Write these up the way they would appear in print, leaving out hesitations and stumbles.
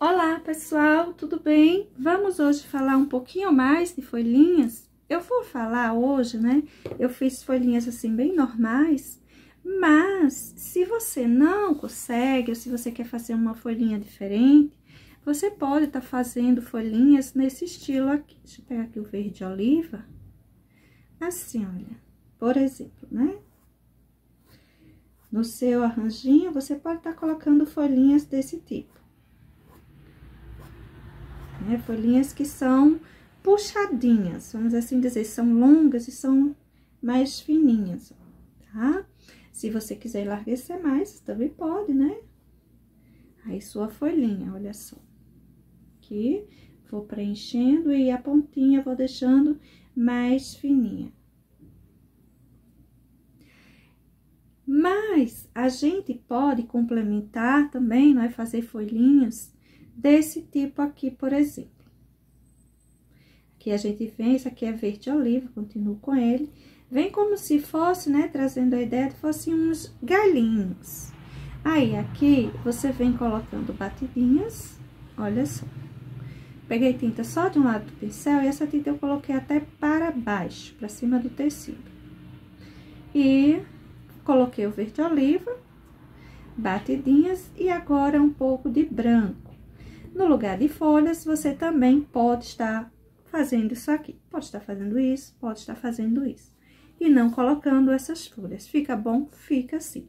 Olá pessoal, tudo bem? Vamos hoje falar um pouquinho mais de folhinhas. Eu vou falar hoje, né? Eu fiz folhinhas assim bem normais, mas se você não consegue ou se você quer fazer uma folhinha diferente, você pode estar fazendo folhinhas nesse estilo aqui. Deixa eu pegar aqui o verde oliva. Assim, olha, por exemplo, né? No seu arranjinho, você pode estar colocando folhinhas desse tipo. Folhinhas que são puxadinhas, vamos assim dizer, são longas e são mais fininhas, tá? Se você quiser enlarguecer mais, também pode, né? Aí, sua folhinha, olha só. Aqui, vou preenchendo e a pontinha vou deixando mais fininha. Mas, a gente pode complementar também, não é? Fazer folhinhas desse tipo aqui, por exemplo. Aqui a gente vem, isso aqui é verde oliva, continuo com ele. Vem como se fosse, né, trazendo a ideia de fosse uns galinhos. Aí, aqui, você vem colocando batidinhas, olha só. Peguei tinta só de um lado do pincel e essa tinta eu coloquei até para baixo, para cima do tecido. E coloquei o verde oliva, batidinhas e agora um pouco de branco. No lugar de folhas, você também pode estar fazendo isso aqui. Pode estar fazendo isso, pode estar fazendo isso. E não colocando essas folhas. Fica bom? Fica assim.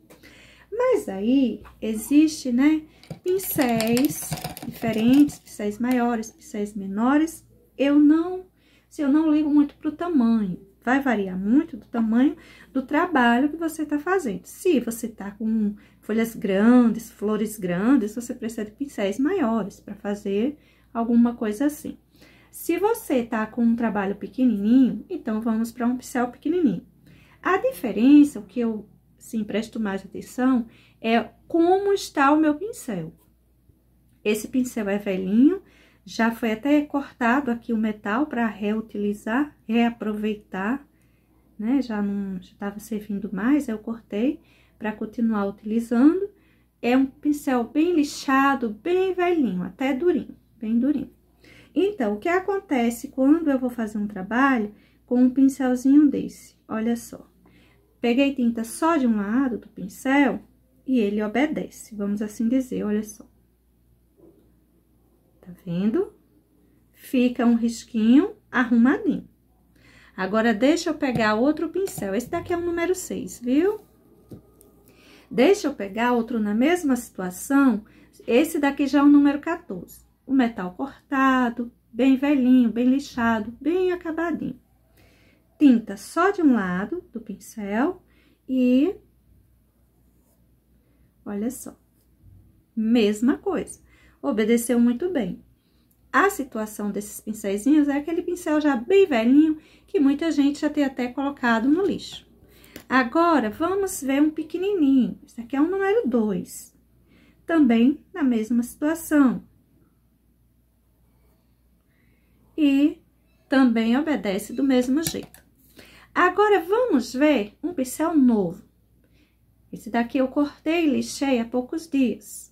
Mas aí, existe, né, pincéis diferentes, pincéis maiores, pincéis menores. Eu não ligo muito pro tamanho. Vai variar muito do tamanho do trabalho que você tá fazendo. Se você tá com folhas grandes, flores grandes, você precisa de pincéis maiores para fazer alguma coisa assim. Se você tá com um trabalho pequenininho, então vamos para um pincel pequenininho. A diferença, o que eu, sim, presto mais atenção, é como está o meu pincel. Esse pincel é velhinho, já foi até cortado aqui o metal para reutilizar, reaproveitar, né? Já não estava servindo mais, eu cortei para continuar utilizando. É um pincel bem lixado, bem velhinho, até durinho, bem durinho. Então, o que acontece quando eu vou fazer um trabalho com um pincelzinho desse? Olha só, peguei tinta só de um lado do pincel e ele obedece, vamos assim dizer, olha só. Tá vendo? Fica um risquinho arrumadinho. Agora, deixa eu pegar outro pincel. Esse daqui é o número 6, viu? Deixa eu pegar outro na mesma situação. Esse daqui já é o número 14. O metal cortado, bem velhinho, bem lixado, bem acabadinho. Tinta só de um lado do pincel e... olha só. Mesma coisa. Obedeceu muito bem. A situação desses pincéizinhos é aquele pincel já bem velhinho, que muita gente já tem até colocado no lixo. Agora, vamos ver um pequenininho. Esse aqui é o número 2. Também na mesma situação. E também obedece do mesmo jeito. Agora, vamos ver um pincel novo. Esse daqui eu cortei e lixei há poucos dias.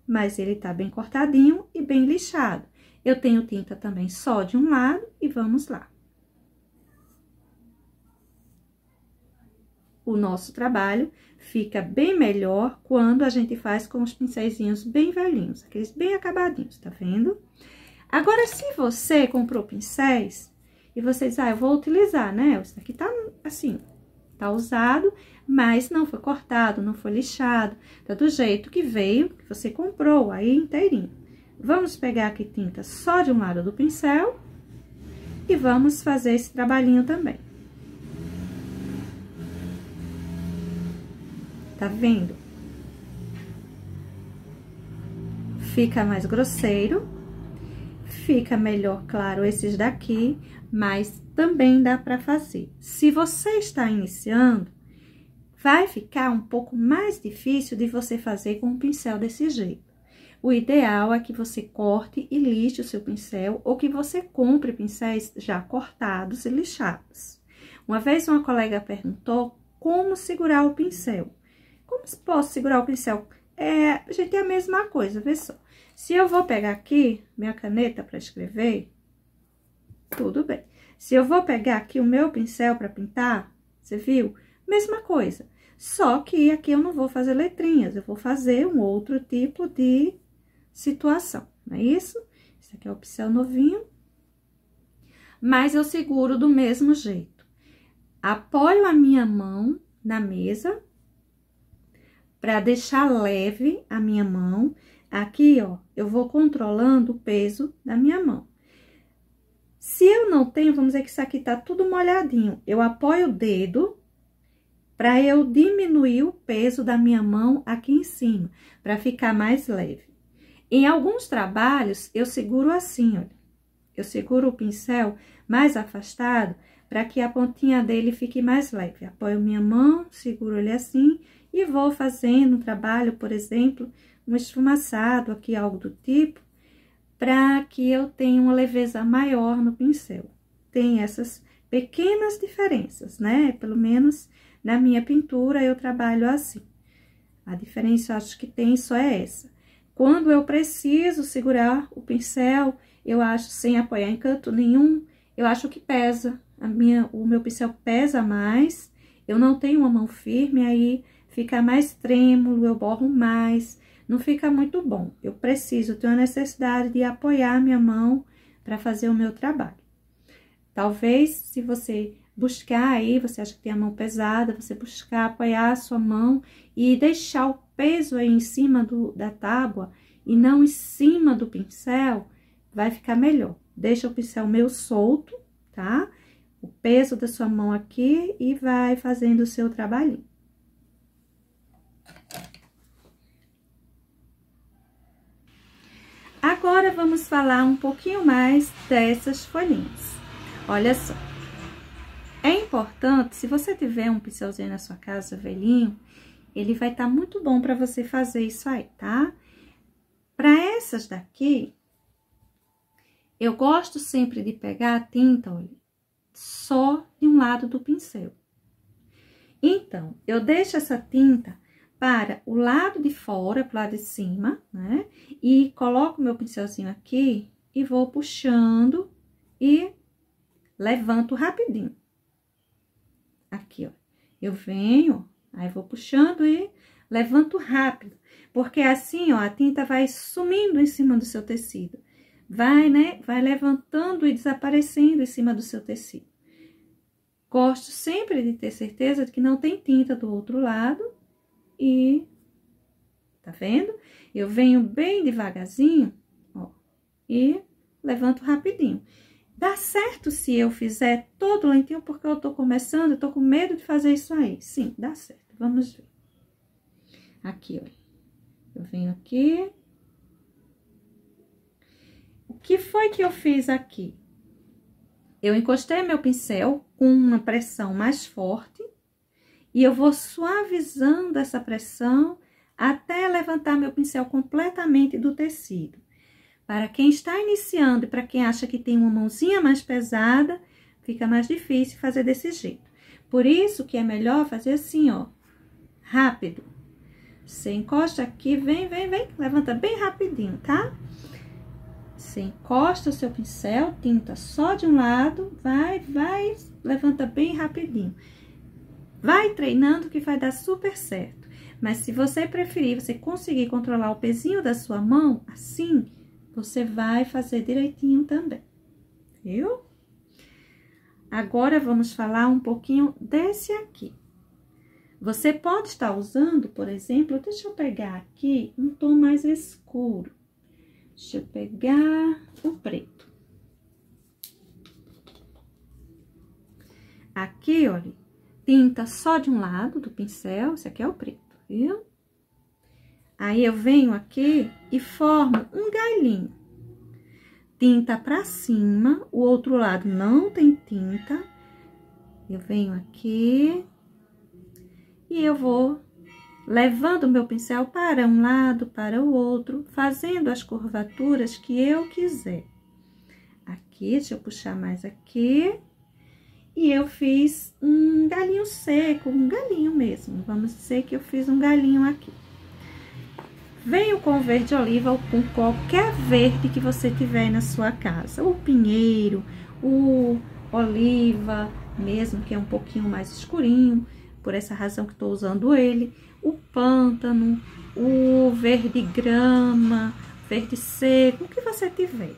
Mas ele tá bem cortadinho e bem lixado. Eu tenho tinta também só de um lado e vamos lá. O nosso trabalho fica bem melhor quando a gente faz com os pincéizinhos bem velhinhos, aqueles bem acabadinhos, tá vendo? Agora, se você comprou pincéis e você diz, eu vou utilizar, né? Esse daqui tá assim, tá usado, mas não foi cortado, não foi lixado, tá do jeito que veio, que você comprou aí inteirinho. Vamos pegar aqui tinta só de um lado do pincel e vamos fazer esse trabalhinho também. Tá vendo? Fica mais grosseiro, fica melhor, claro, esses daqui, mas também dá pra fazer. Se você está iniciando, vai ficar um pouco mais difícil de você fazer com um pincel desse jeito. O ideal é que você corte e lixe o seu pincel, ou que você compre pincéis já cortados e lixados. Uma vez uma colega perguntou como segurar o pincel. Como posso segurar o pincel? gente, é a mesma coisa, vê só. Se eu vou pegar aqui minha caneta para escrever, tudo bem. Se eu vou pegar aqui o meu pincel para pintar, você viu? Mesma coisa. Só que aqui eu não vou fazer letrinhas, eu vou fazer um outro tipo de situação, não é isso? Esse aqui é o pincel novinho. Mas eu seguro do mesmo jeito. Apoio a minha mão na mesa para deixar leve a minha mão. Aqui, ó, eu vou controlando o peso da minha mão. Se eu não tenho, vamos dizer que isso aqui tá tudo molhadinho, eu apoio o dedo para eu diminuir o peso da minha mão aqui em cima, para ficar mais leve. Em alguns trabalhos, eu seguro assim, olha. Eu seguro o pincel mais afastado para que a pontinha dele fique mais leve. Apoio minha mão, seguro ele assim e vou fazendo um trabalho, por exemplo, um esfumaçado aqui, algo do tipo, para que eu tenha uma leveza maior no pincel. Tem essas pequenas diferenças, né? Pelo menos na minha pintura eu trabalho assim. A diferença, eu acho que tem só é essa. Quando eu preciso segurar o pincel, eu acho, sem apoiar em canto nenhum, eu acho que pesa. O meu pincel pesa mais, eu não tenho uma mão firme, aí fica mais trêmulo, eu borro mais, não fica muito bom. Eu tenho a necessidade de apoiar minha mão para fazer o meu trabalho. Talvez, se você buscar aí, você acha que tem a mão pesada, você buscar apoiar a sua mão e deixar o peso aí em cima da tábua e não em cima do pincel, vai ficar melhor. Deixa o pincel meio solto, tá? O peso da sua mão aqui e vai fazendo o seu trabalhinho. Agora, vamos falar um pouquinho mais dessas folhinhas. Olha só. É importante, se você tiver um pincelzinho na sua casa, velhinho, ele vai estar muito bom para você fazer isso aí, tá? Para essas daqui, eu gosto sempre de pegar a tinta, olha, só de um lado do pincel. Então, eu deixo essa tinta para o lado de fora, para o lado de cima, né? E coloco meu pincelzinho aqui e vou puxando e levanto rapidinho. Aqui, ó. Eu venho, aí vou puxando e levanto rápido. Porque assim, ó, a tinta vai sumindo em cima do seu tecido. Vai, né? Vai levantando e desaparecendo em cima do seu tecido. Gosto sempre de ter certeza de que não tem tinta do outro lado. E, tá vendo? Eu venho bem devagarzinho, ó, e levanto rapidinho. Dá certo se eu fizer todo lentinho, porque eu tô começando, eu tô com medo de fazer isso aí. Sim, dá certo. Vamos ver. Aqui, olha. Eu venho aqui. O que foi que eu fiz aqui? Eu encostei meu pincel com uma pressão mais forte. E eu vou suavizando essa pressão até levantar meu pincel completamente do tecido. Para quem está iniciando e para quem acha que tem uma mãozinha mais pesada, fica mais difícil fazer desse jeito. Por isso que é melhor fazer assim, ó, rápido. Você encosta aqui, vem, levanta bem rapidinho, tá? Você encosta o seu pincel, tinta só de um lado, vai, levanta bem rapidinho. Vai treinando que vai dar super certo. Mas se você preferir, você conseguir controlar o pezinho da sua mão, assim, você vai fazer direitinho também, viu? Agora, vamos falar um pouquinho desse aqui. Você pode estar usando, por exemplo, deixa eu pegar aqui um tom mais escuro. Deixa eu pegar o preto. Aqui, olha, tinta só de um lado do pincel, esse aqui é o preto, viu? Aí, eu venho aqui e formo um galinho. Tinta pra cima, o outro lado não tem tinta. Eu venho aqui e eu vou levando o meu pincel para um lado, para o outro, fazendo as curvaturas que eu quiser. Aqui, deixa eu puxar mais aqui. E eu fiz um galinho seco, um galinho mesmo. Vamos dizer que eu fiz um galinho aqui. Venho com o verde oliva ou com qualquer verde que você tiver na sua casa. O pinheiro, o oliva, mesmo que é um pouquinho mais escurinho, por essa razão que estou usando ele. O pântano, o verde grama, verde seco, o que você tiver.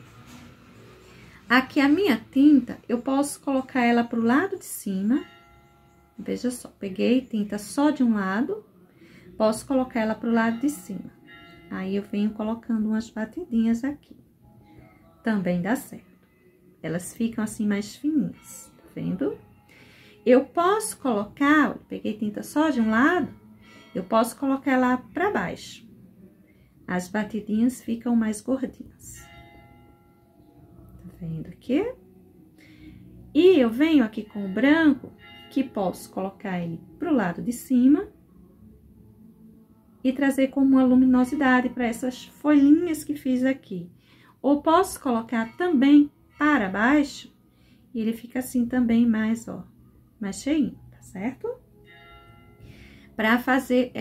Aqui a minha tinta, eu posso colocar ela pro lado de cima. Veja só, peguei tinta só de um lado, posso colocar ela pro lado de cima. Aí, eu venho colocando umas batidinhas aqui. Também dá certo. Elas ficam assim mais fininhas, tá vendo? Eu posso colocar, olha, peguei tinta só de um lado, eu posso colocar ela pra baixo. As batidinhas ficam mais gordinhas. Tá vendo aqui? E eu venho aqui com o branco, que posso colocar ele pro lado de cima e trazer como uma luminosidade para essas folhinhas que fiz aqui. Ou posso colocar também para baixo e ele fica assim também mais, ó, mais cheinho, tá certo? Para fazer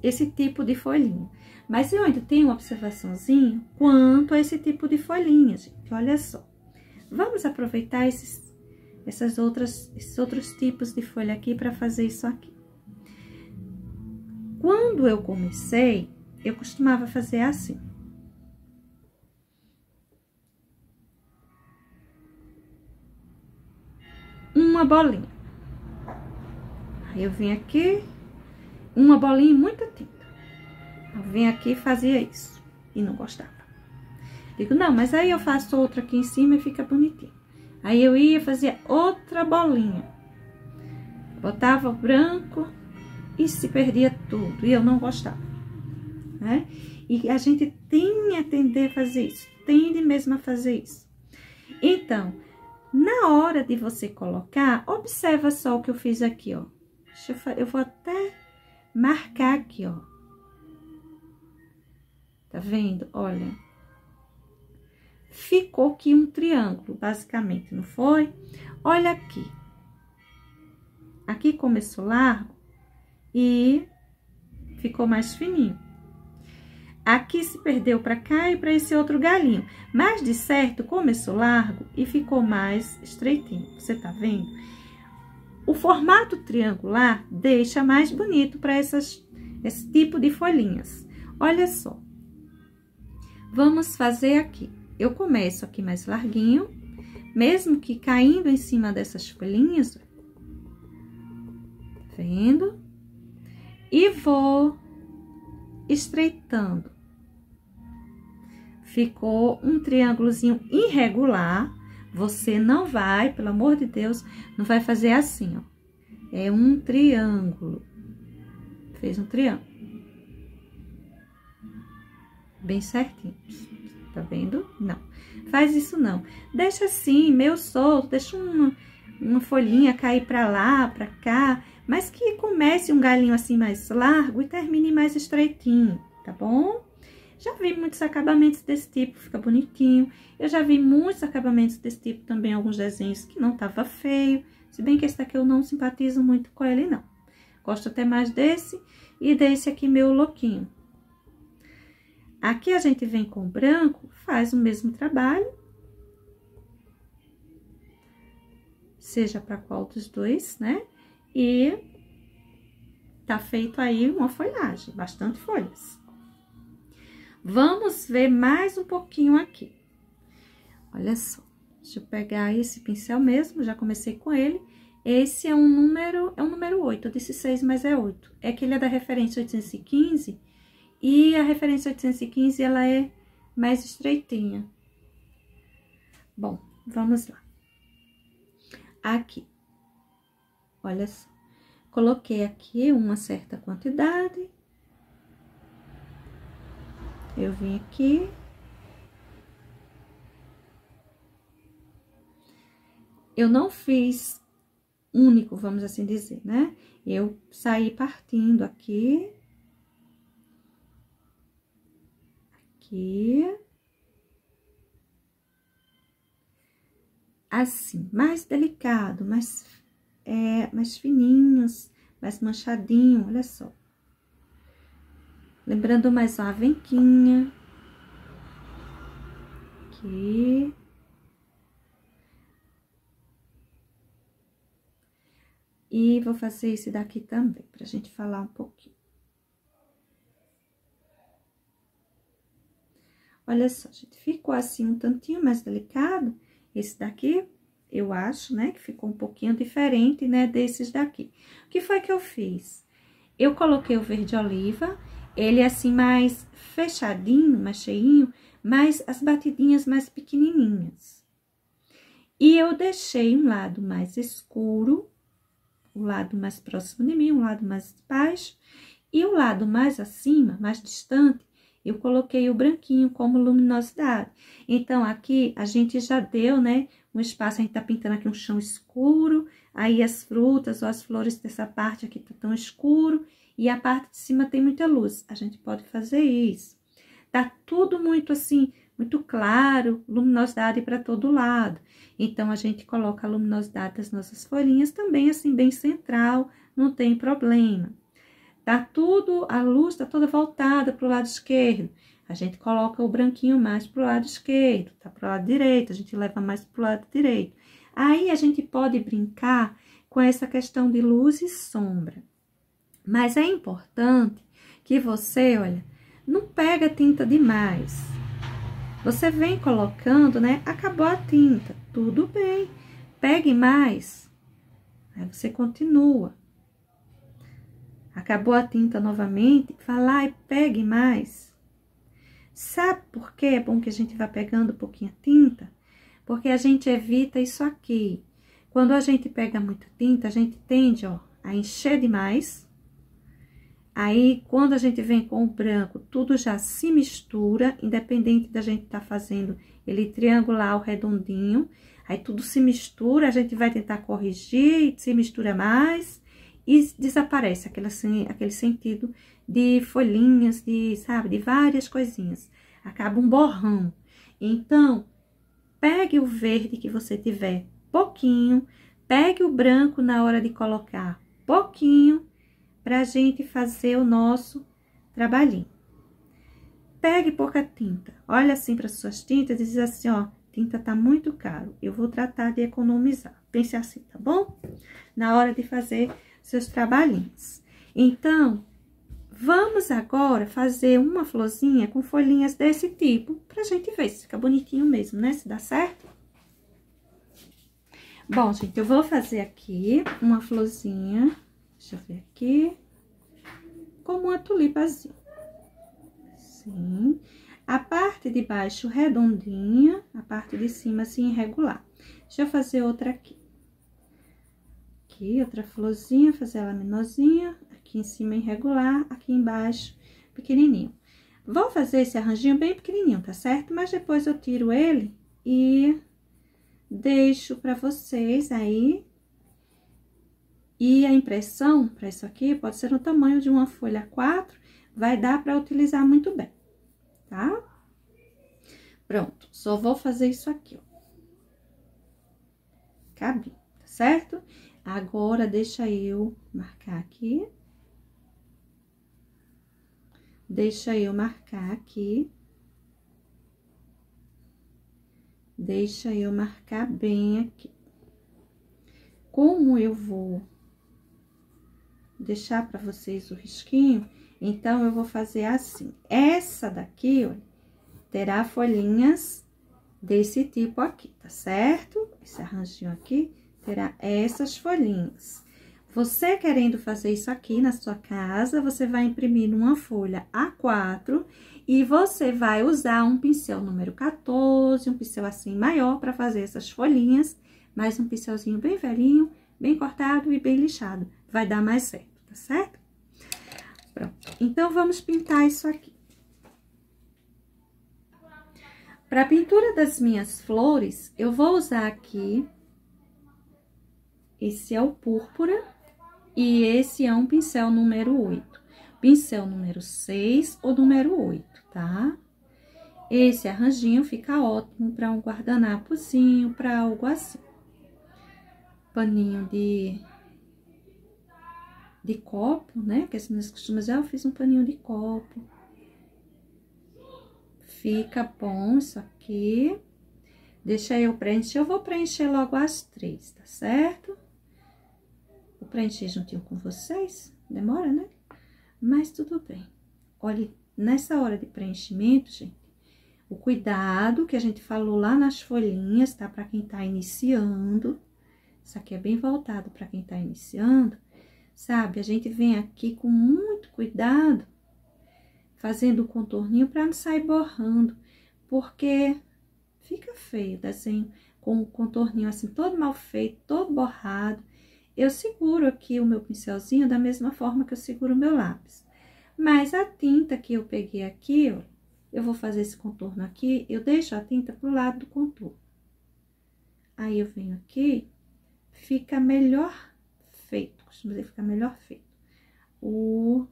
esse tipo de folhinha. Mas eu ainda tenho uma observaçãozinha quanto a esse tipo de folhinha, gente. Olha só. Vamos aproveitar esses outros tipos de folha aqui para fazer isso aqui. Quando eu comecei, eu costumava fazer assim. Uma bolinha. Aí, eu vim aqui, uma bolinha e muita tinta. Eu vim aqui e fazia isso, e não gostava. Digo, não, mas aí eu faço outra aqui em cima e fica bonitinho. Aí, eu ia fazer outra bolinha. Botava o branco e se perdia tudo, e eu não gostava, né? E a gente tem a tender a fazer isso, tende mesmo a fazer isso. Então, na hora de você colocar, observa só o que eu fiz aqui, ó. Eu vou até marcar aqui, ó. Tá vendo? Olha. Ficou aqui um triângulo, basicamente, não foi? Olha aqui. Aqui começou largo e ficou mais fininho. Aqui se perdeu para cá e para esse outro galinho. Mas, de certo, começou largo e ficou mais estreitinho. Você tá vendo? O formato triangular deixa mais bonito para esse tipo de folhinhas. Olha só. Vamos fazer aqui. Eu começo aqui mais larguinho, mesmo que caindo em cima dessas folhinhas. Tá vendo? E vou estreitando. Ficou um triângulozinho irregular. Você não vai, pelo amor de Deus, não vai fazer assim, ó. É um triângulo. Fez um triângulo. Bem certinho. Tá vendo? Não. Faz isso não. Deixa assim, meio solto. Deixa uma folhinha cair pra lá, pra cá. Mas que comece um galinho assim mais largo e termine mais estreitinho, tá bom? Já vi muitos acabamentos desse tipo, fica bonitinho. Eu já vi muitos acabamentos desse tipo também, alguns desenhos que não tava feio. Se bem que esse daqui eu não simpatizo muito com ele, não. Gosto até mais desse e desse aqui, meu louquinho. Aqui a gente vem com branco, faz o mesmo trabalho. Seja para qual dos dois, né? E tá feito aí uma folhagem, bastante folhas. Vamos ver mais um pouquinho aqui. Olha só, deixa eu pegar esse pincel mesmo, já comecei com ele. Esse é um número 8, eu disse 6, mas é 8. É que ele é da referência 815, e a referência 815, ela é mais estreitinha. Bom, vamos lá. Aqui, olha só, coloquei aqui uma certa quantidade. Eu vim aqui. Eu não fiz único, vamos assim dizer, né? Eu saí partindo aqui. Aqui. Assim, mais delicado, mais fininhos, mais manchadinho, olha só. Lembrando mais uma avenquinha. Aqui. E vou fazer esse daqui também, pra gente falar um pouquinho. Olha só, gente, ficou assim um tantinho mais delicado. Esse daqui, eu acho, né, que ficou um pouquinho diferente, né, desses daqui. O que foi que eu fiz? Eu coloquei o verde oliva, ele assim mais fechadinho, mais cheinho, mas as batidinhas mais pequenininhas. E eu deixei um lado mais escuro, o lado mais próximo de mim, um lado mais baixo, e o lado mais acima, mais distante, eu coloquei o branquinho como luminosidade. Então, aqui a gente já deu, né, um espaço, a gente tá pintando aqui um chão escuro, aí as frutas ou as flores dessa parte aqui tá tão escuro, e a parte de cima tem muita luz. A gente pode fazer isso. Tá tudo muito assim, muito claro, luminosidade para todo lado. Então, a gente coloca a luminosidade das nossas folhinhas também assim, bem central, não tem problema. Tá tudo, a luz tá toda voltada pro lado esquerdo. A gente coloca o branquinho mais pro lado esquerdo, tá pro lado direito, a gente leva mais pro lado direito. Aí, a gente pode brincar com essa questão de luz e sombra. Mas é importante que você, olha, não pega tinta demais. Você vem colocando, né? Acabou a tinta, tudo bem. Pegue mais. Aí você continua. Acabou a tinta novamente, vá lá e pegue mais. Sabe por que é bom que a gente vá pegando um pouquinho a tinta? Porque a gente evita isso aqui. Quando a gente pega muita tinta, a gente tende, ó, a encher demais. Aí, quando a gente vem com o branco, tudo já se mistura, independente da gente estar fazendo ele triangular ou redondinho. Aí, tudo se mistura, a gente vai tentar corrigir, se mistura mais e desaparece aquele sentido de folhinhas, sabe, de várias coisinhas. Acaba um borrão. Então, pegue o verde que você tiver pouquinho, pegue o branco na hora de colocar pouquinho, pra gente fazer o nosso trabalhinho. Pegue pouca tinta, olha assim para suas tintas e diz assim, ó, tinta tá muito caro, eu vou tratar de economizar. Pense assim, tá bom? Na hora de fazer seus trabalhinhos. Então, vamos agora fazer uma florzinha com folhinhas desse tipo, pra gente ver se fica bonitinho mesmo, né? Se dá certo. Bom, gente, eu vou fazer aqui uma florzinha. Deixa eu ver aqui. Como uma tulipazinha. Assim. A parte de baixo redondinha, a parte de cima assim irregular. Deixa eu fazer outra aqui. Aqui, outra florzinha, fazer ela menorzinha. Aqui em cima irregular, aqui embaixo pequenininho. Vou fazer esse arranjinho bem pequenininho, tá certo? Mas depois eu tiro ele e deixo pra vocês aí. E a impressão para isso aqui pode ser no tamanho de uma folha 4, vai dar para utilizar muito bem, tá? Pronto, só vou fazer isso aqui, ó. Cabe, tá certo? Agora, deixa eu marcar aqui. Deixa eu marcar aqui. Deixa eu marcar bem aqui. Como eu vou deixar para vocês o risquinho, então, eu vou fazer assim. Essa daqui, ó, terá folhinhas desse tipo aqui, tá certo? Esse arranjinho aqui terá essas folhinhas. Você querendo fazer isso aqui na sua casa, você vai imprimir numa folha A4 e você vai usar um pincel número 14, um pincel assim maior para fazer essas folhinhas, mais um pincelzinho bem velhinho, bem cortado e bem lixado. Vai dar mais certo, tá certo? Pronto. Então, vamos pintar isso aqui. Para a pintura das minhas flores, eu vou usar aqui, esse é o púrpura, e esse é um pincel número 8. Pincel número 6 ou número 8, tá? Esse arranjinho fica ótimo para um guardanapozinho, para algo assim. Paninho de copo, né? Que as meninas costumam dizer, eu fiz um paninho de copo. Fica bom isso aqui. Deixa eu preencher. Eu vou preencher logo as 3, tá certo? Vou preencher juntinho com vocês. Demora, né? Mas tudo bem. Olha, nessa hora de preenchimento, gente, o cuidado que a gente falou lá nas folhinhas, tá? Pra quem tá iniciando. Isso aqui é bem voltado pra quem tá iniciando. Sabe? A gente vem aqui com muito cuidado, fazendo o contorninho pra não sair borrando. Porque fica feio o desenho com o contorninho assim, todo mal feito, todo borrado. Eu seguro aqui o meu pincelzinho da mesma forma que eu seguro o meu lápis. Mas a tinta que eu peguei aqui, ó, eu vou fazer esse contorno aqui, eu deixo a tinta pro lado do contorno. Aí, eu venho aqui, fica melhor feito, costumo dizer, fica melhor feito. O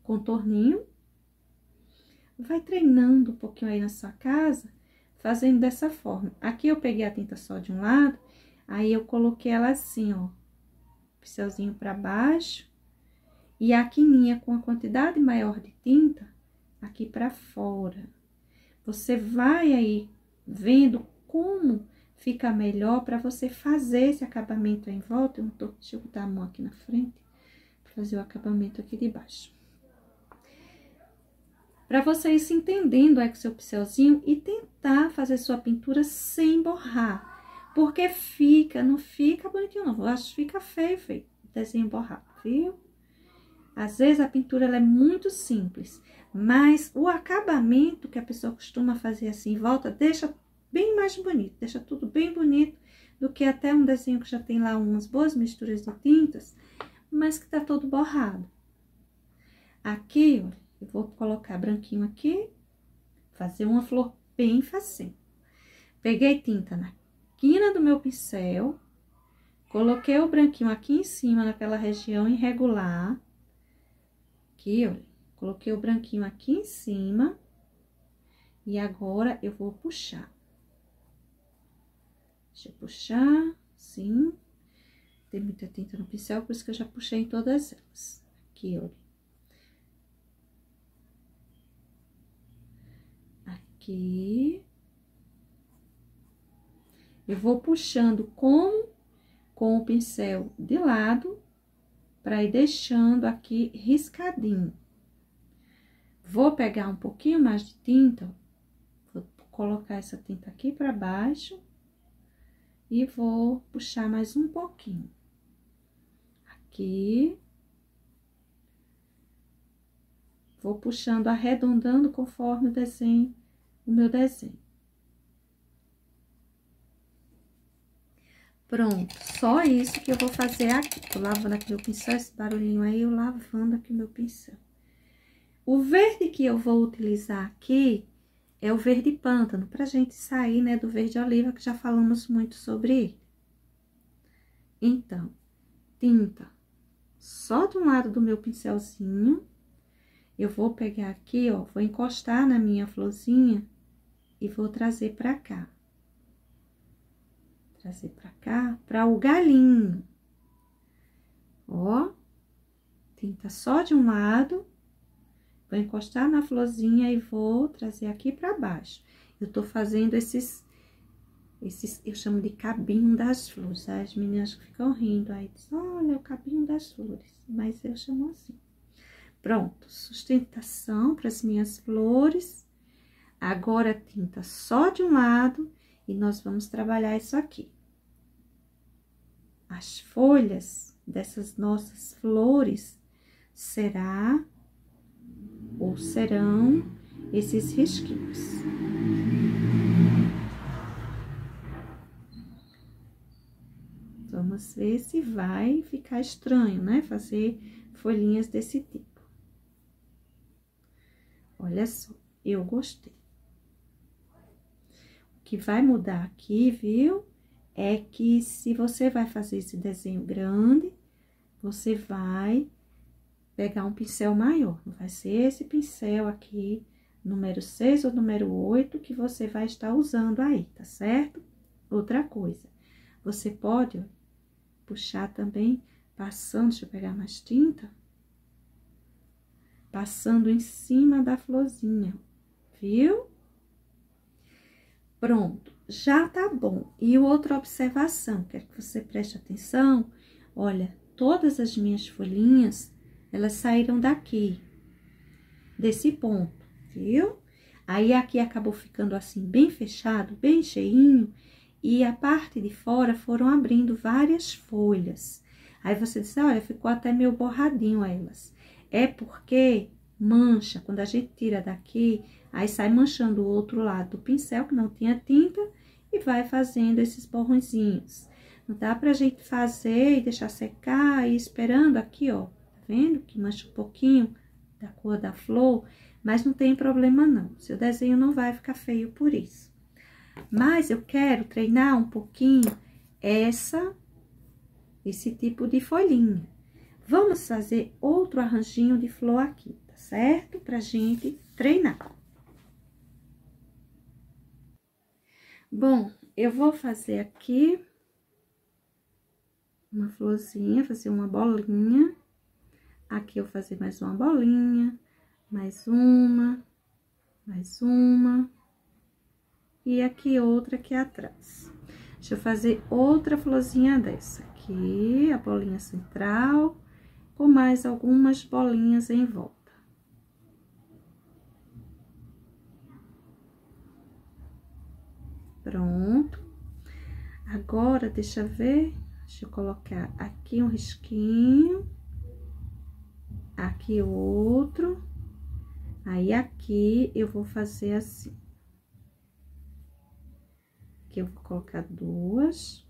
contorninho. Vai treinando um pouquinho aí na sua casa, fazendo dessa forma. Aqui eu peguei a tinta só de um lado, aí eu coloquei ela assim, ó, pincelzinho pra baixo, e a quininha com a quantidade maior de tinta aqui pra fora. Você vai aí vendo como fica melhor pra você fazer esse acabamento aí em volta. Deixa eu botar a mão aqui na frente, pra fazer o acabamento aqui de baixo. Para você ir se entendendo aí com seu pincelzinho e tentar fazer sua pintura sem borrar. Porque não fica bonitinho não, eu acho que fica feio, o desenho borrado, viu? Às vezes a pintura ela é muito simples, mas o acabamento que a pessoa costuma fazer assim em volta deixa bem mais bonito, deixa tudo bem bonito do que até um desenho que já tem lá umas boas misturas de tintas, mas que tá todo borrado. Aqui, ó, eu vou colocar branquinho aqui, fazer uma flor bem facinho. Peguei tinta na quina do meu pincel, coloquei o branquinho aqui em cima, naquela região irregular. Aqui, olha, coloquei o branquinho aqui em cima. E agora, eu vou puxar. Deixa eu puxar, assim. Tem muita tinta no pincel, por isso que eu já puxei em todas elas. Aqui, olha. Aqui. Eu vou puxando com o pincel de lado, para ir deixando aqui riscadinho. Vou pegar um pouquinho mais de tinta, vou colocar essa tinta aqui para baixo e vou puxar mais um pouquinho. Aqui. Vou puxando, arredondando conforme o meu desenho. Pronto, só isso que eu vou fazer aqui. Tô lavando aqui meu pincel, esse barulhinho aí, eu lavando aqui o meu pincel. O verde que eu vou utilizar aqui é o verde pântano, pra gente sair, né, do verde oliva, que já falamos muito sobre ele. Então, tinta só de um lado do meu pincelzinho. Eu vou pegar aqui, ó, vou encostar na minha florzinha e vou trazer pra cá. Trazer pra cá, pra o galinho. Ó, tinta só de um lado. Vou encostar na florzinha e vou trazer aqui pra baixo. Eu tô fazendo esses eu chamo de cabinho das flores. As meninas ficam rindo aí, dizem, olha, o cabinho das flores. Mas eu chamo assim. Pronto, sustentação para as minhas flores. Agora, tinta só de um lado e nós vamos trabalhar isso aqui. As folhas dessas nossas flores serão esses risquinhos. Vamos ver se vai ficar estranho, né? Fazer folhinhas desse tipo. Olha só, eu gostei. O que vai mudar aqui, viu? É que se você vai fazer esse desenho grande, você vai pegar um pincel maior. Não vai ser esse pincel aqui, número 6 ou número 8, que você vai estar usando aí, tá certo? Outra coisa, você pode, ó, puxar também, passando, deixa eu pegar mais tinta. Passando em cima da florzinha. viu? Pronto, já tá bom. E outra observação, quero que você preste atenção. Olha, todas as minhas folhinhas, elas saíram daqui, desse ponto, viu? Aí, aqui acabou ficando assim, bem fechado, bem cheinho. E a parte de fora foram abrindo várias folhas. Aí, você diz, olha, ficou até meio borradinho elas. É porque mancha, quando a gente tira daqui, aí sai manchando o outro lado do pincel, que não tinha tinta, e vai fazendo esses borrõezinhos. Não dá pra gente fazer e deixar secar e esperando aqui, ó. Tá vendo que mancha um pouquinho da cor da flor? Mas não tem problema não, seu desenho não vai ficar feio por isso. Mas eu quero treinar um pouquinho esse tipo de folhinha. Vamos fazer outro arranjinho de flor aqui, tá certo? Pra gente treinar. Bom, eu vou fazer aqui uma florzinha, fazer uma bolinha. Aqui eu vou fazer mais uma bolinha, mais uma. E aqui outra aqui atrás. Deixa eu fazer outra florzinha dessa aqui, a bolinha central, com mais algumas bolinhas em volta. Pronto. Agora, deixa eu ver, deixa eu colocar aqui um risquinho, aqui outro, aí aqui eu vou fazer assim. Aqui eu vou colocar duas.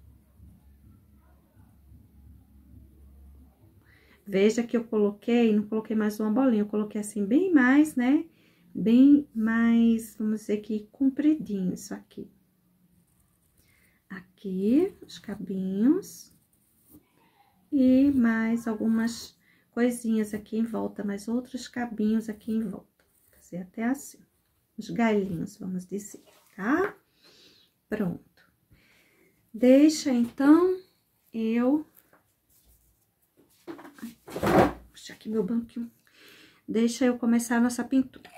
Veja que eu coloquei, não coloquei mais uma bolinha, eu coloquei assim bem mais, né? Bem mais, vamos dizer que compridinho isso aqui. Aqui, os cabinhos. E mais algumas coisinhas aqui em volta, mais outros cabinhos aqui em volta. Vou fazer até assim, os galhinhos, vamos dizer, tá? Pronto. Deixa, então, eu... Puxa aqui meu banquinho. Deixa eu começar a nossa pintura.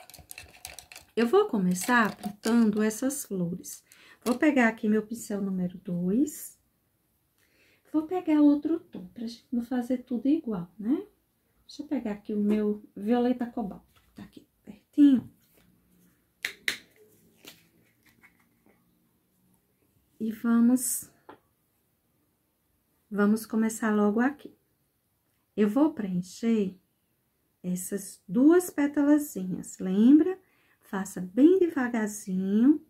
Eu vou começar pintando essas flores. Vou pegar aqui meu pincel número 2. Vou pegar outro tom, pra gente não fazer tudo igual, né? Deixa eu pegar aqui o meu violeta cobalto, que tá aqui pertinho. E vamos começar logo aqui. Eu vou preencher essas duas pétalazinhas, lembra? Faça bem devagarzinho,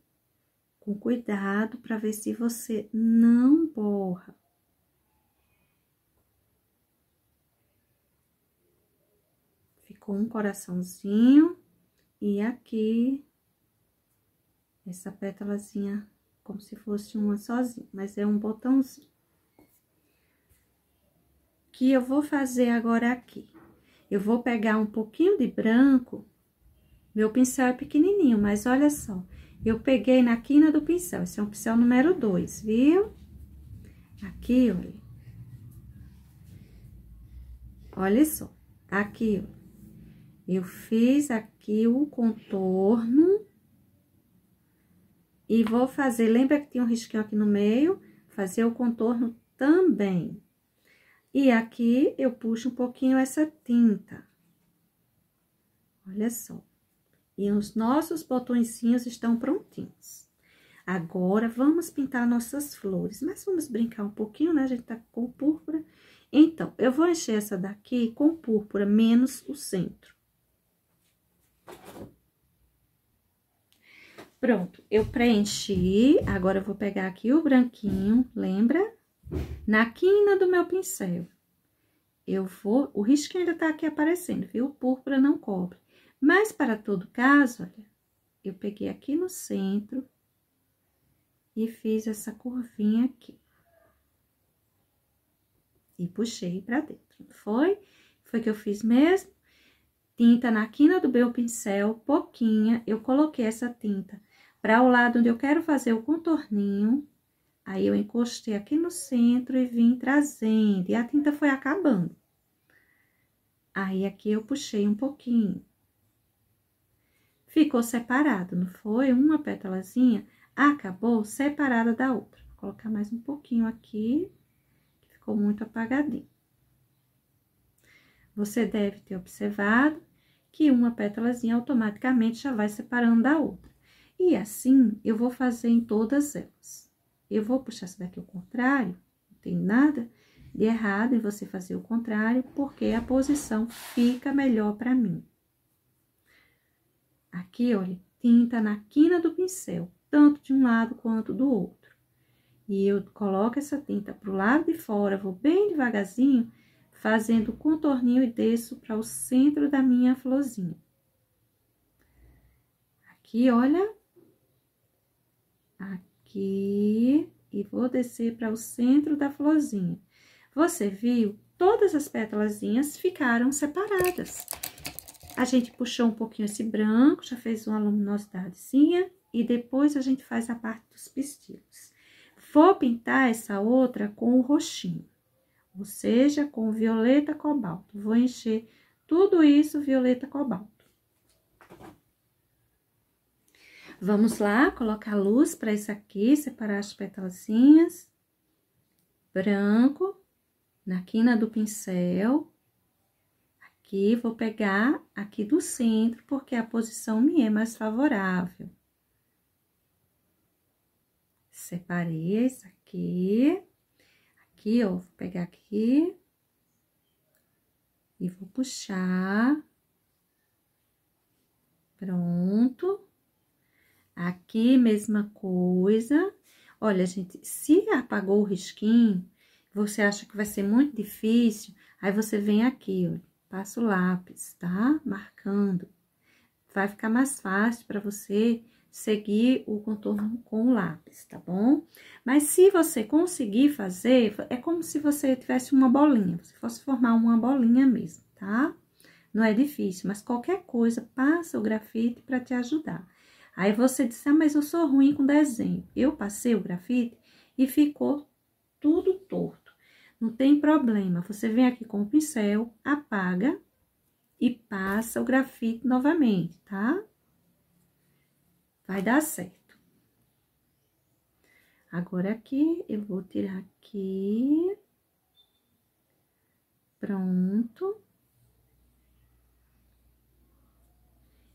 com cuidado, para ver se você não borra. Ficou um coraçãozinho e aqui, essa pétalazinha, como se fosse uma sozinha, mas é um botãozinho. O que eu vou fazer agora aqui? Eu vou pegar um pouquinho de branco, meu pincel é pequenininho, mas olha só, eu peguei na quina do pincel, esse é um pincel número 2, viu? Aqui, olha. Olha só, aqui, ó. Eu fiz aqui o contorno e vou fazer, lembra que tinha um risquinho aqui no meio? Fazer o contorno também. E aqui eu puxo um pouquinho essa tinta. Olha só. E os nossos botõezinhos estão prontinhos. Agora, vamos pintar nossas flores. Mas vamos brincar um pouquinho, né? A gente tá com púrpura. Então, eu vou encher essa daqui com púrpura, menos o centro. Pronto, eu preenchi. Agora, eu vou pegar aqui o branquinho, lembra? Na quina do meu pincel. O risquinho ainda tá aqui aparecendo, viu? O púrpura não cobre. Mas, para todo caso, olha, eu peguei aqui no centro e fiz essa curvinha aqui. E puxei pra dentro, foi? Foi que eu fiz mesmo. Tinta na quina do meu pincel, pouquinha, eu coloquei essa tinta para o lado onde eu quero fazer o contorninho. Aí, eu encostei aqui no centro e vim trazendo, e a tinta foi acabando. Aí, aqui eu puxei um pouquinho. ficou separado, não foi? Uma pétalazinha acabou separada da outra. Vou colocar mais um pouquinho aqui, que ficou muito apagadinho. Você deve ter observado que uma pétalazinha automaticamente já vai separando da outra. E assim, eu vou fazer em todas elas. Eu vou puxar essa daqui ao contrário, não tem nada de errado em você fazer o contrário, porque a posição fica melhor para mim. Aqui, olha, tinta na quina do pincel, tanto de um lado quanto do outro. E eu coloco essa tinta pro lado de fora, vou bem devagarzinho, fazendo o contorninho e desço para o centro da minha florzinha. Aqui, olha. Aqui, e vou descer para o centro da florzinha. Você viu? Todas as pétalazinhas ficaram separadas. A gente puxou um pouquinho esse branco, já fez uma luminosidadezinha, e depois a gente faz a parte dos pistilos. Vou pintar essa outra com o roxinho, ou seja, com o violeta cobalto. Vou encher tudo isso violeta cobalto. Vamos lá, colocar luz para isso aqui, separar as pétalazinhas. Branco, na quina do pincel. Aqui, vou pegar aqui do centro, porque a posição me é mais favorável. Separei isso aqui. Aqui, ó, vou pegar aqui. E vou puxar. Pronto. Aqui, mesma coisa. Olha, gente, se apagou o risquinho, você acha que vai ser muito difícil, aí você vem aqui, ó, passa o lápis, tá? Marcando. Vai ficar mais fácil para você seguir o contorno com o lápis, tá bom? Mas se você conseguir fazer, é como se você tivesse uma bolinha, se fosse formar uma bolinha mesmo, tá? Não é difícil, mas qualquer coisa, passa o grafite para te ajudar. Aí você disse, ah, mas eu sou ruim com desenho. Eu passei o grafite e ficou tudo torto. Não tem problema, você vem aqui com o pincel, apaga e passa o grafite novamente, tá? Vai dar certo. Agora aqui, eu vou tirar aqui. Pronto.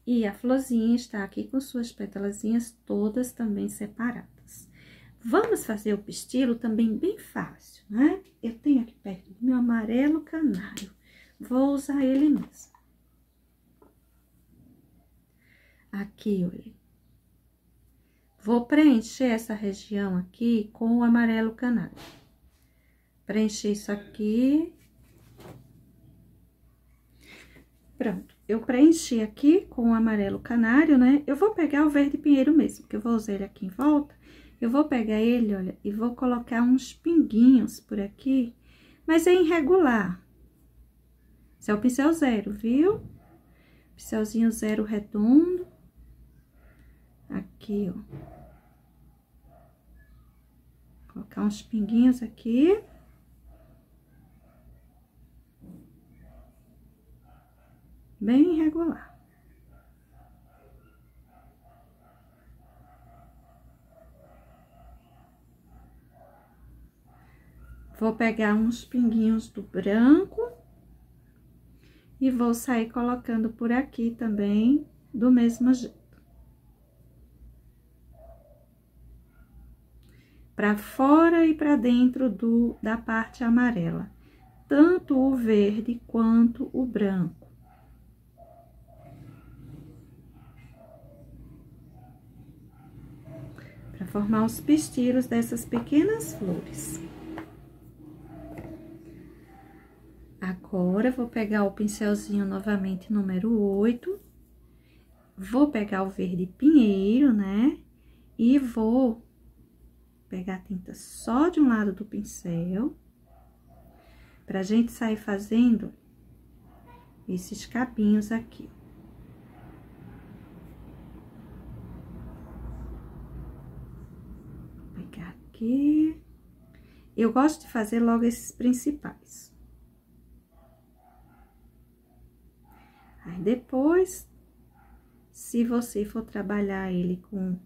E a florzinha está aqui com suas pétalazinhas todas também separadas. Vamos fazer o pistilo também bem fácil, né? Eu tenho aqui perto do meu amarelo canário. Vou usar ele mesmo. Aqui, olha. Vou preencher essa região aqui com o amarelo canário. Preencher isso aqui. Pronto. Eu preenchi aqui com o amarelo canário, né? Eu vou pegar o verde pinheiro mesmo, que eu vou usar ele aqui em volta. Eu vou pegar ele, olha, e vou colocar uns pinguinhos por aqui, mas é irregular. Esse é o pincel zero, viu? Pincelzinho zero redondo. Aqui, ó. Colocar uns pinguinhos aqui. Bem irregular. Vou pegar uns pinguinhos do branco e vou sair colocando por aqui também, do mesmo jeito. Para fora e para dentro da parte amarela, tanto o verde quanto o branco. Para formar os pistilos dessas pequenas flores. Agora, vou pegar o pincelzinho novamente, número 8. Vou pegar o verde pinheiro, né? E vou pegar a tinta só de um lado do pincel. Pra gente sair fazendo esses cabinhos aqui. Vou pegar aqui. Eu gosto de fazer logo esses principais. Aí, depois, Se você for trabalhar ele com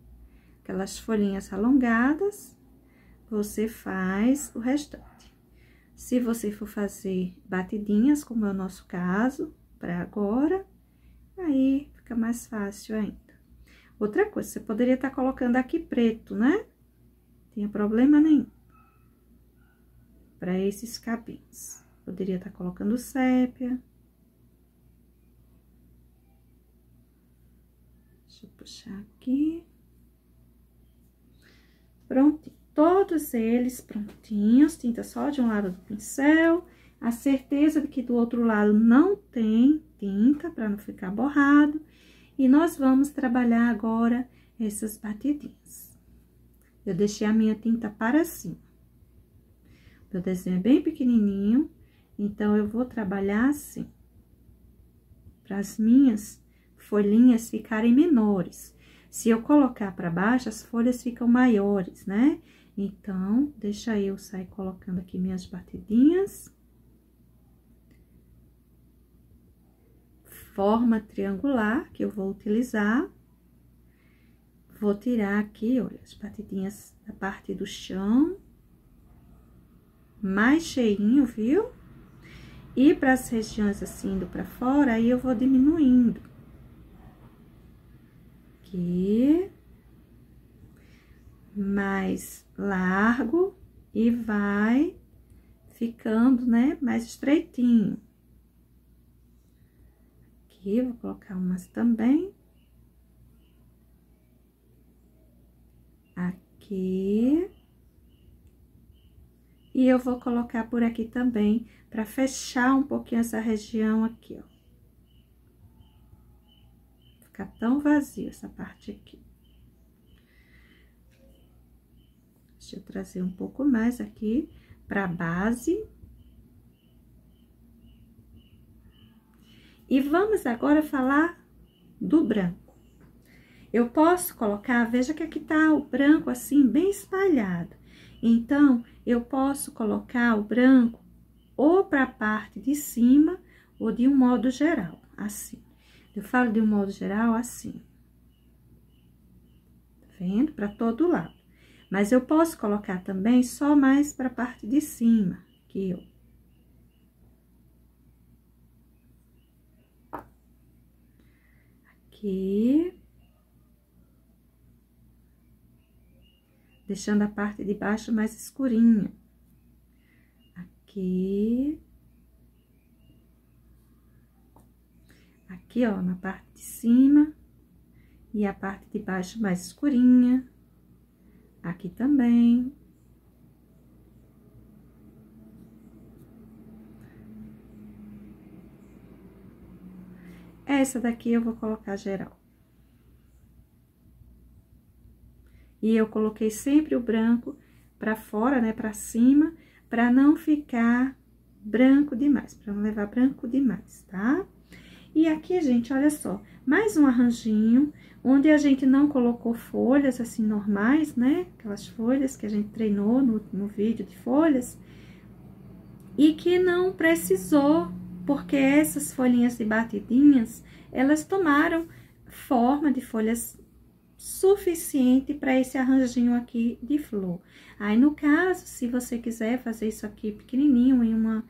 aquelas folhinhas alongadas, você faz o restante. Se você for fazer batidinhas, como é o nosso caso, para agora, aí fica mais fácil ainda. Outra coisa, você poderia estar colocando aqui preto, né? Não tinha problema nenhum. Para esses cabinhos. Poderia estar colocando sépia. Deixa eu puxar aqui. Prontinho. Todos eles prontinhos. Tinta só de um lado do pincel. A certeza de que do outro lado não tem tinta, para não ficar borrado. E nós vamos trabalhar agora essas batidinhas. Eu deixei a minha tinta para cima. Meu desenho é bem pequenininho, então eu vou trabalhar assim. Para as minhas folhinhas ficarem menores. Se eu colocar para baixo, as folhas ficam maiores, né? Então, deixa eu sair colocando aqui minhas batidinhas. Forma triangular que eu vou utilizar. Vou tirar aqui, olha, as batidinhas da parte do chão. Mais cheinho, viu? E para as regiões assim, indo para fora, aí eu vou diminuindo. Aqui. Mais largo e vai ficando, né, mais estreitinho. Aqui, vou colocar umas também. Aqui. E eu vou colocar por aqui também, para fechar um pouquinho essa região aqui, ó. Ficar tão vazio essa parte aqui. Deixa eu trazer um pouco mais aqui pra base. E vamos agora falar do branco. Eu posso colocar, veja que aqui tá o branco assim, bem espalhado. Então, eu posso colocar o branco ou para a parte de cima ou de um modo geral, assim. Eu falo de um modo geral assim. Tá vendo? Para todo lado. Mas eu posso colocar também só mais para a parte de cima, aqui, ó. Aqui. Deixando a parte de baixo mais escurinha. Aqui. Aqui, ó, na parte de cima. E a parte de baixo mais escurinha. Aqui também. Essa daqui eu vou colocar geral. E eu coloquei sempre o branco pra fora, né, pra cima, pra não ficar branco demais, pra não levar branco demais, tá? E aqui, gente, olha só, mais um arranjinho, onde a gente não colocou folhas, assim, normais, né? Aquelas folhas que a gente treinou no vídeo de folhas. E que não precisou, porque essas folhinhas de batidinhas, elas tomaram forma de folhas suficiente para esse arranjinho aqui de flor. Aí, no caso, se você quiser fazer isso aqui pequenininho em uma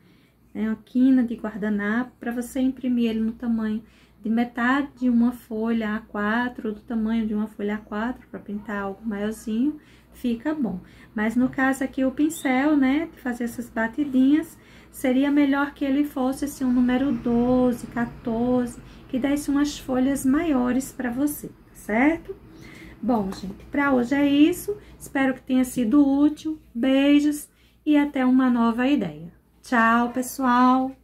quina de guardanapo, para você imprimir ele no tamanho de metade de uma folha A4, ou do tamanho de uma folha A4, para pintar algo maiorzinho, fica bom. Mas no caso aqui, o pincel, né, de fazer essas batidinhas, seria melhor que ele fosse assim, um número 12, 14, que desse umas folhas maiores para você, certo? Bom, gente, para hoje é isso. Espero que tenha sido útil. Beijos e até uma nova ideia. Tchau, pessoal!